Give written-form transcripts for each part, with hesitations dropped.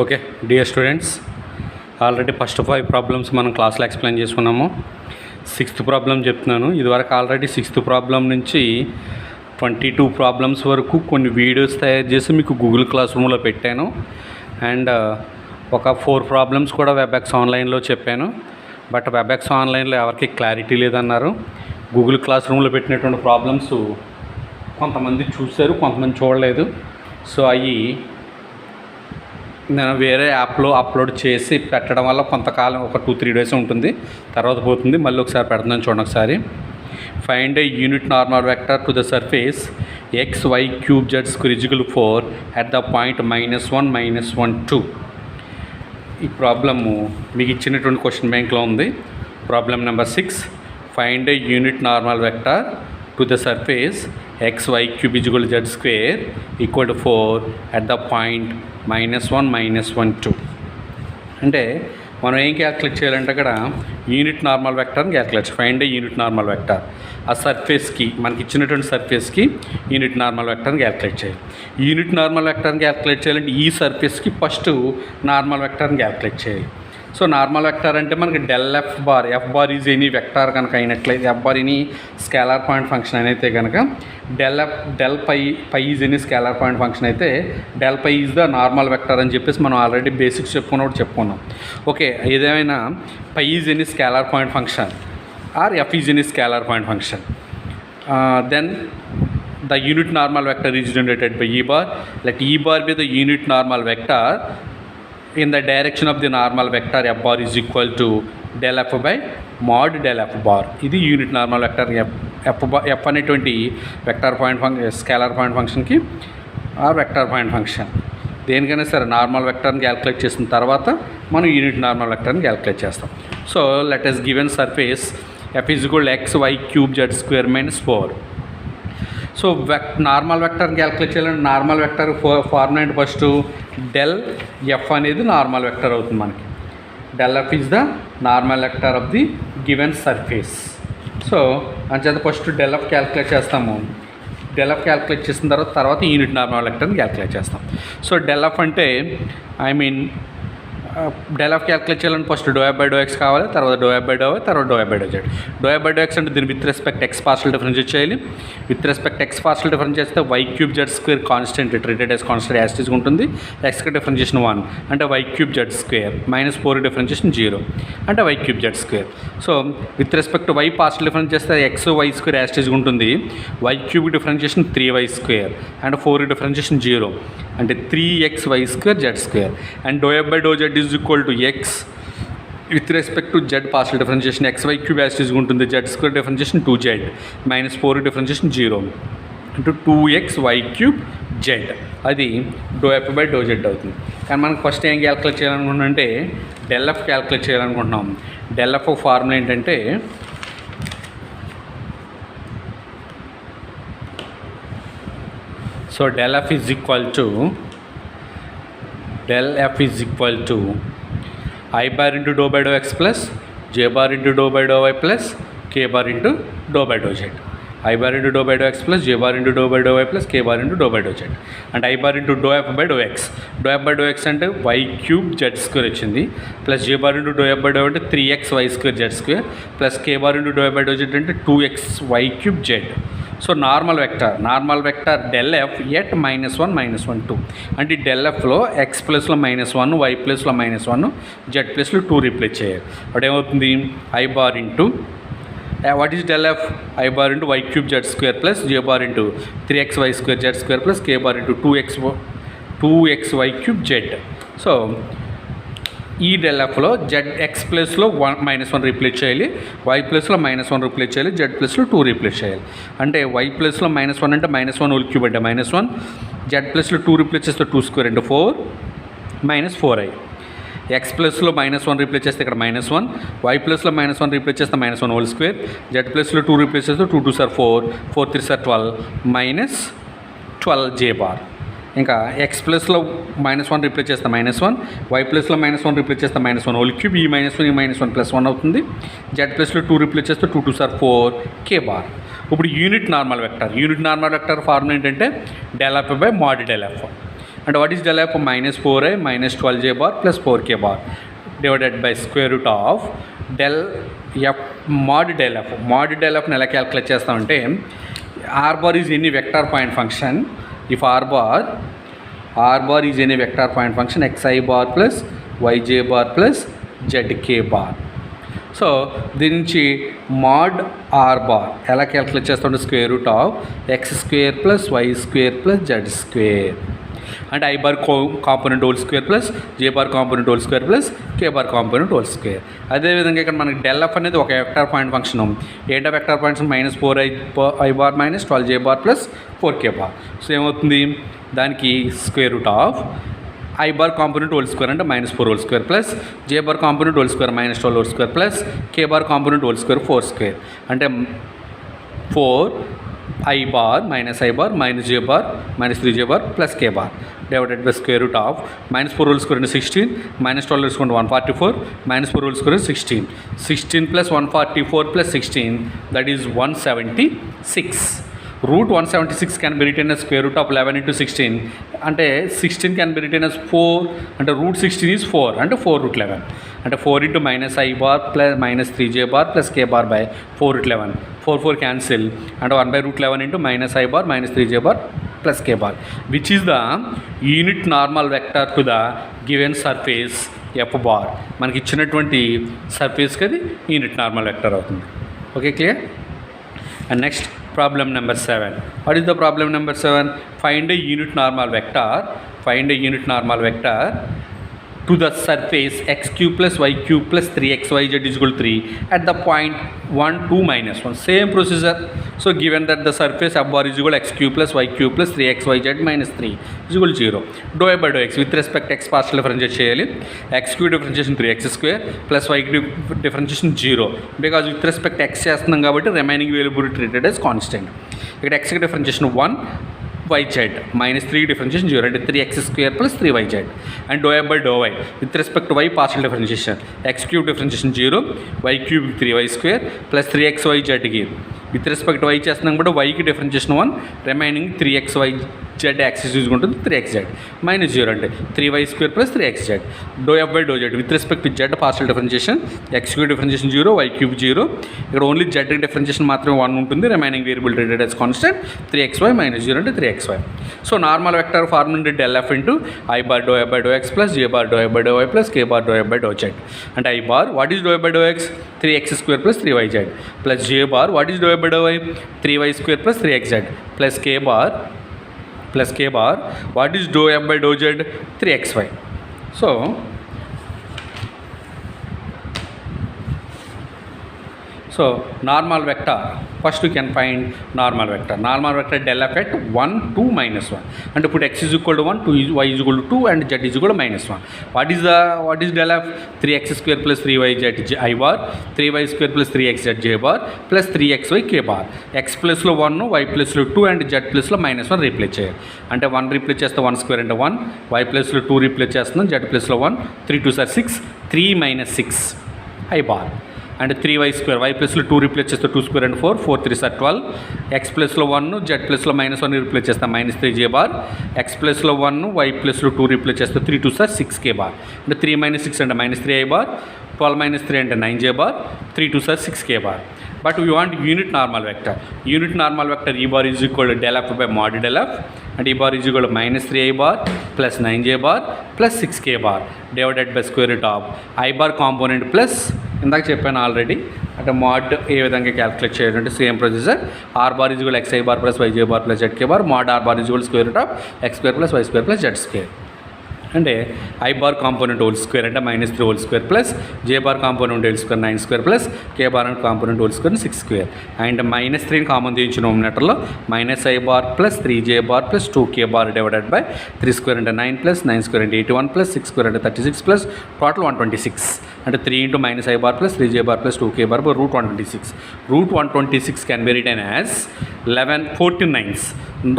Okay dear students, already first 5 problems మనం క్లాస్లో explain చేసుకున్నాము. 6th ప్రాబ్లం చెప్తున్నాను. ఇదివరకు ఆల్రెడీ 6th ప్రాబ్లం నుంచి 22 ప్రాబ్లమ్స్ వరకు కొన్ని వీడియోస్ తయారు చేసి మీకు గూగుల్ క్లాస్ రూమ్లో పెట్టాను. అండ్ ఒక 4 ప్రాబ్లమ్స్ కూడా వెబ్ఎక్స్ ఆన్లైన్లో చెప్పాను. బట్ వెబ్ఎక్స్ ఆన్లైన్లో ఎవరికి క్లారిటీ లేదన్నారు. గూగుల్ క్లాస్ రూమ్లో పెట్టినటువంటి ప్రాబ్లమ్స్ కొంతమంది చూశారు, కొంతమంది చూడలేదు. సో అవి నేను వేరే యాప్లో అప్లోడ్ చేసి పెట్టడం వల్ల కొంతకాలం ఒక 2-3 డేస్ ఉంటుంది, తర్వాత పోతుంది. మళ్ళీ ఒకసారి పెడుతున్నాను చూడండి. ఒకసారి find a unit normal vector to the surface x y cube Z square is equal to 4 at the point -1, -1, 2. ఈ ప్రాబ్లము మీకు ఇచ్చినటువంటి క్వశ్చన్ బ్యాంక్లో ఉంది. Problem number 6, find a unit normal vector to the surface x y cube is equal to z square equal to 4 at the point -1, -1, 2. అంటే మనం ఏం calculate చేయాలంటే అక్కడ యూనిట్ నార్మల్ వెక్టర్ని calculate find a unit normal vector. ఆ సర్ఫేస్కి మనకి ఇచ్చినటువంటి సర్ఫేస్కి యూనిట్ నార్మల్ వెక్టర్ని క్యాల్కులేట్ చేయాలి. యూనిట్ నార్మల్ వెక్టర్ని క్యాల్కులేట్ చేయాలంటే ఈ సర్ఫేస్కి ఫస్ట్ నార్మల్ వెక్టర్ని క్యాల్కులేట్ చేయాలి. సో నార్మల్ వెక్టర్ అంటే మనకి del F bar is any vector కనుక అయినట్లయితే, F bar any scalar point function అయితే కనుక del phi is any scalar point function అయితే del phi is the normal vector అని చెప్పేసి మనం ఆల్రెడీ బేసిక్స్ చెప్పుకున్నాం. ఓకే, ఏదేమైనా phi is any scalar point function or F is any scalar point function, then the unit normal vector is generated by e bar. Let e bar be the unit normal vector in the direction of the normal vector f bar is equal to del f by mod del f bar. ఇది unit normal vector F అనేటువంటి vector point scalar point ఫంక్షన్కి are vector point function దేనికైనా సరే normal వెక్టర్ని calculate చేసిన తర్వాత మనం unit normal వెక్టర్ని క్యాల్కులేట్ చేస్తాం. So let us given surface f is equal to x y cube z square minus 4. So నార్మల్ వెక్టర్ని క్యాల్కులేట్ చేయాలంటే నార్మల్ వెక్టర్ ఫార్ములా ఏంటి? ఫస్ట్ డెల్ ఎఫ్ అనేది నార్మల్ వెక్టర్ అవుతుంది మనకి. Del F is the normal vector of the given surface. So అంచేత first del F calculate చేస్తాము. Del F calculate చేసిన తర్వాత యూనిట్ నార్మల్ వెక్టర్ని క్యాల్కులేట్ చేస్తాం. సో డెల్ ఎఫ్ అంటే డెల్ ఎఫ్ క్యాల్కులేట్ చేయాలని first doe F by doe X కావాలి, తర్వాత doe F by doe Y, తర్వాత doe F by doe Z. Doe F by doe X అంటే దీన్ని with respect X partial differentiate చేయాలి. With respect X partial difference చేస్తే Y cube Z square constant treated as constant as it is ఉంటుంది. ఎక్స్కి differentiation 1 అంటే Y cube Z square, -4 differentiation 0 అంటే Y cube Z square. So with respect Y partial difference చేస్తే X Y square as it is ఉంటుంది. Y cube differentiation 3y square and 4 differentiation 0 అంటే 3xy square Z square. And doe F by doe Z is equal to X with respect to Z partial differentiation xy cube as it is ఉంటుంది. Z square differentiation 2z -4 differentiation 0 into 2xy cube Z. అది doe F by doe Z అవుతుంది. కానీ మనకు first ఏం calculate చేయాలనుకుంటున్నాం అంటే del F calculate చేయాలనుకుంటున్నాం. Del F formula ఏంటంటే so del f is equal to I bar into dou by dou x plus j bar into dou by dou y plus k bar into dou by dou z. I bar into dou by dou x plus j bar into dou by dou y plus k bar into dou by dou z. And I bar into dou f by dou x. Dou f by dou x అంటే y cube Z square వచ్చింది, plus j bar into dou f by dou అంటే 3xy square Z square, plus k bar into dou f by dou z అంటే 2xy cube z. So normal vector del f at -1, -1, 2 అంటే del ఎఫ్లో X ప్లస్లో -1, why ప్లస్లో -1, Z ప్లస్లో 2 replace చేయాలి. అప్పుడు ఏమవుతుంది? I bar into what is del f? I bar into y cube Z square plus j bar into 3xy square Z square plus k bar into 2xy cube z. So ఈ del ఎఫ్లో z x ప్లస్లో -1 replace చేయాలి, why ప్లస్లో -1 replace చేయాలి, Z ప్లస్లో 2 replace చేయాలి. అంటే why ప్లస్లో -1 అంటే -1 హోల్ క్యూబ్ అంటే -1, జెడ్ ప్లస్లో 2 రీప్లేస్ చేస్తే 2 స్క్వేర్ అంటే 4 -4i. ఎక్స్ ప్లస్లో -1 రీప్లేస్ చేస్తే ఇక్కడ -1, వై ప్లస్లో -1 రీప్లేస్ చేస్తే -1 హోల్ స్క్వేర్, జెడ్ ప్లస్లో 2 రీప్లేస్ చేస్తే 2 2 సార్ 4, 4 3 సార్ 12 -12 జే బార్. ఇంకా ఎక్స్ ప్లస్లో -1 రీప్లేస్ చేస్తే -1, వై ప్లస్లో -1 రీప్లేస్ చేస్తే -1 హోల్ క్యూబ్, ఈ -1 ప్లస్ 1 అవుతుంది. జెడ్ ప్లస్లో 2 రీప్లేస్ చేస్తే 2 2 సార్ 4 కే బార్. ఇప్పుడు యూనిట్ నార్మల్ వెక్టర్ ఫార్ములా ఏంటంటే del f by mod del f. And what is del f? Minus 4i minus 12j bar plus 4k bar divided by square root of del f mod del f. Mod del f ఎలా calculate చేస్తామంటే r bar is any vector point function. If r bar is any vector point function, xi bar plus yj bar plus zk bar. సో దీని నుంచి mod r bar ఎలా calculate చేస్తామంటే square root of x square plus y square plus z square అంటే i bar component whole square plus j bar component whole square plus k bar component whole square. అదేవిధంగా ఇక్కడ మనకి del F అనేది ఒక vector point function. ఏంటో vector points minus 4i bar minus 12j bar plus 4k bar. So ఏమవుతుంది దానికి square root of i bar component whole square అంటే minus 4 whole square plus j bar component whole square minus 12 whole square plus k bar component whole square 4 square అంటే 4i bar minus j bar minus 3j bar plus k bar divided by square root of minus 4 whole square into 16 minus 12 whole square into 144 minus 4 whole square into 16 plus 144 plus 16 that is 176. Root 176 can be written as square root of 11 into 16 అంటే 16 can be written as 4 అంటే root 16 is 4 అంటే 4 root 11 అంటే 4 into minus i bar plus minus 3j bar plus k bar by 4 root 11 4 cancel and 1 by root 11 into minus i bar minus 3j bar plus k bar which is the unit normal vector to the given surface f bar. మనకి ఇచ్చినటువంటి సర్ఫేస్కి అది unit normal vector అవుతుంది. Okay clear? And next problem number 7. What is the problem number 7? Find a unit normal vector to the surface x cube plus y cube plus 3xyz is equal to 3 at the point 1 2 minus 1. Same procedure. So given that the surface f bar is equal to x cube plus y cube plus 3xyz minus 3 is equal to 0. Dou y by dou x with respect to x partial differentiate cheyali. X cube differentiation 3x square plus y cube differentiation 0 because with respect to x చేస్తున్నాం కాబట్టి remaining variable treated as constant. ఇక్కడ x differentiation 1 yz minus 3 differentiation 0 అంటే 3x square plus 3yz and dou f by dou y with respect to y partial differentiation x cube differentiation 0 y cube 3y square plus 3xyz కి with respect to y చేస్తున్నాం కూడా y కి differentiation 1 remaining 3xyz axis ఉంటుంది 3xz minus 0 అంటే 3y square plus 3xz dou f by dou z with respect to z partial differentiation x cube differentiation 0 y cube 0 ఇక్కడ only z differentiation మాత్రమే 1 ఉంటుంది remaining variable treated as constant 3xy minus 0 అంటే 3xy. So normal vector form నుండి del f into i bar dou f by dou x plus j bar dou f by dou y plus k bar dou f by dou z అంటే i bar what is dou f by dou x 3x square plus 3yz plus j bar what is dou f by dou y 3y square plus 3xz plus k bar what is dou f by dou z 3xy. So normal vector first you can find normal vector del f at 1 2 minus 1 and put x is equal to 1 2 y is equal to 2 and z is equal to minus 1. What is del f 3x square plus 3yz I bar 3y square plus 3xz j bar plus 3xy k bar x plus లో 1 y plus లో 2 and z plus లో minus 1 replace చేయాలి అంటే 1 replace చేస్తే 1 square అంటే 1 y plus లో 2 replace చేస్తున్నాం z plus లో 1 3 2 6 3 minus 6 I bar and 3y square y plus లో 2 రీప్లేస్ చేస్తే 2 స్క్వేర్ and 4 4 3 12 x plus లో 1 z plus లో minus 1 రీప్లేస్ చేస్తే minus 3 j bar x plus లో 1 y plus లో 2 రీప్లేస్ చేస్తే 3 2 6 k bar అంటే 3 minus 6 అంటే minus 3 I bar 12 minus 3 అంటే 9 j bar 3 2 6 k bar. But we want unit normal vector e bar is equal to del f by mod del f and e bar is equal to minus 3 I bar plus 9 j bar plus 6 k bar divided by square root of I bar component plus ఇందాక చెప్పాను already అంటే mod ఏ విధంగా calculate చేయాలంటే same procedure r bar is equal to xi bar plus yj bar plus zk bar mod r bar is equal to square root of x square plus y square plus z square అంటే I bar component whole square అంటే minus 3 whole square plus j bar component whole square 9 square plus k bar component whole square 6 square and minus 3 common తీయించిన డినామినేటర్లో minus I bar plus 3j bar plus 2k bar divided by 3 square అంటే 9 plus 9 square అంటే 81 plus 6 square అంటే 36 plus total 126 అంటే 3 into minus I bar plus 3j bar plus 2k bar by root 126 can be written as 14 9s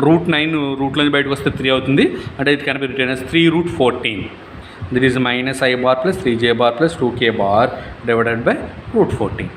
root 9 రూట్లోంచి బయటకు వస్తే 3 అవుతుంది అంటే it can be written as 3 root 14 this is minus I bar plus 3j bar plus 2k bar divided by root 14.